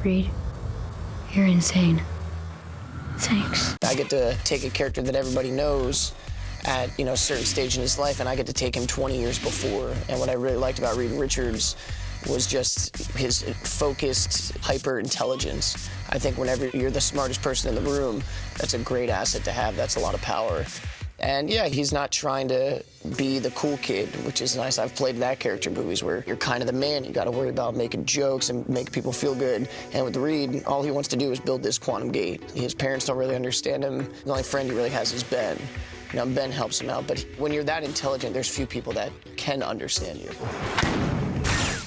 Reed, you're insane. Thanks. I get to take a character that everybody knows at, a certain stage in his life, and I get to take him 20 years before. And what I really liked about Reed Richards was just his focused hyper-intelligence. I think whenever you're the smartest person in the room, that's a great asset to have. That's a lot of power. And yeah, he's not trying to be the cool kid, which is nice. I've played that character in movies where you're kind of the man. You got to worry about making jokes and make people feel good. And with Reed, all he wants to do is build this quantum gate. His parents don't really understand him. The only friend he really has is Ben. Ben helps him out, but when you're that intelligent, there's few people that can understand you.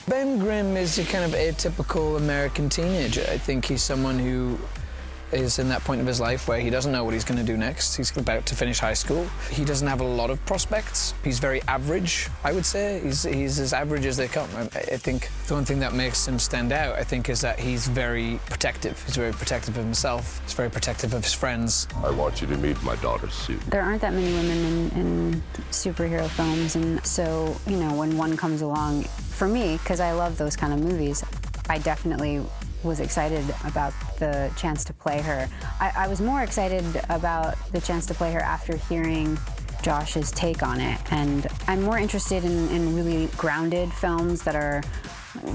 Ben Grimm is a kind of atypical American teenager. I think he's someone who is in that point of his life where he doesn't know what he's going to do next. He's about to finish high school. He doesn't have a lot of prospects. He's very average, I would say. He's as average as they come. I think the one thing that makes him stand out, I think, is that he's very protective. He's very protective of himself. He's very protective of his friends. I want you to meet my daughter, Sue. There aren't that many women in superhero films, and so, when one comes along, for me, because I love those kind of movies, I definitely was excited about the chance to play her. I was more excited about the chance to play her after hearing Josh's take on it, and I'm more interested in really grounded films that are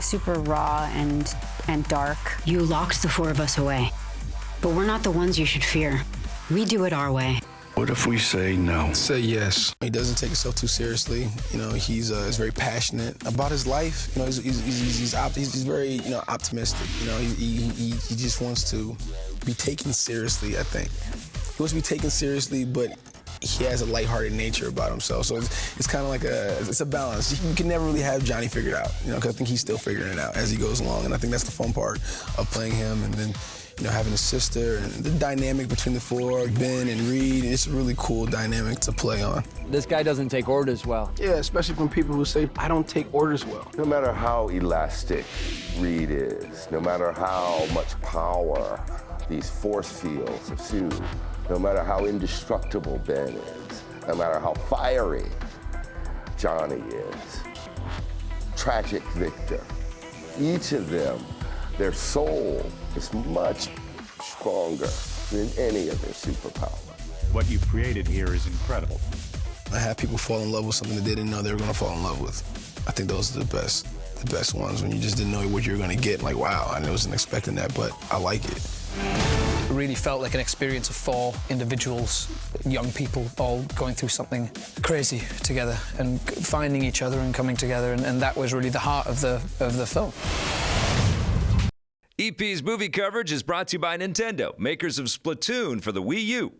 super raw and dark. You locked the four of us away, but we're not the ones you should fear. We do it our way. What if we say no? Say yes. He doesn't take himself too seriously. He's very passionate about his life. He's very optimistic. He just wants to be taken seriously. I think he wants to be taken seriously, but he has a lighthearted nature about himself. So it's kind of like it's a balance. You can never really have Johnny figured out. Because I think he's still figuring it out as he goes along, and I think that's the fun part of playing him. And then, having a sister and the dynamic between the four, Ben and Reed, it's a really cool dynamic to play on. This guy doesn't take orders well. Yeah, especially from people who say, I don't take orders well. No matter how elastic Reed is, no matter how much power these force fields of Sue, no matter how indestructible Ben is, no matter how fiery Johnny is, tragic Victor, each of them, their soul is much stronger than any of their superpowers. What you've created here is incredible. I had people fall in love with something that they didn't know they were going to fall in love with. I think those are the best ones, when you just didn't know what you were going to get. Like, wow, I wasn't expecting that, but I like it. It really felt like an experience of four individuals, young people, all going through something crazy together and finding each other and coming together, and that was really the heart of the film. EP's movie coverage is brought to you by Nintendo, makers of Splatoon for the Wii U.